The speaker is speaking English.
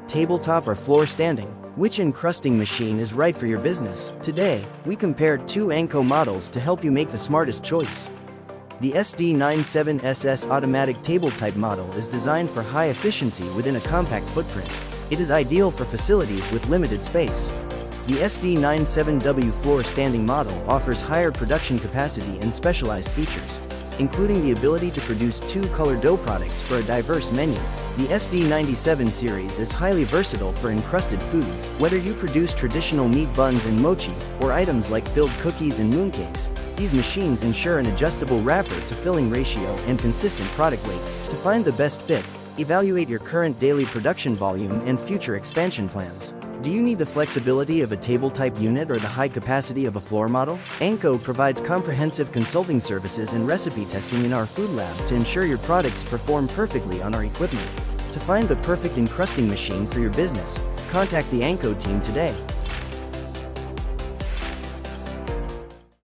tabletop or floor standing? Which encrusting machine is right for your business? Today, we compared two ANKO models to help you make the smartest choice. The SD97SS automatic table-type model is designed for high efficiency within a compact footprint. It is ideal for facilities with limited space. The SD97W floor standing model offers higher production capacity and specialized features, including the ability to produce two-color dough products for a diverse menu. The SD97 series is highly versatile for encrusted foods. Whether you produce traditional meat buns and mochi, or items like filled cookies and mooncakes, these machines ensure an adjustable wrapper to filling ratio and consistent product weight. To find the best fit, evaluate your current daily production volume and future expansion plans. Do you need the flexibility of a table-type unit or the high capacity of a floor model? ANKO provides comprehensive consulting services and recipe testing in our food lab to ensure your products perform perfectly on our equipment. To find the perfect encrusting machine for your business, contact the ANKO team today.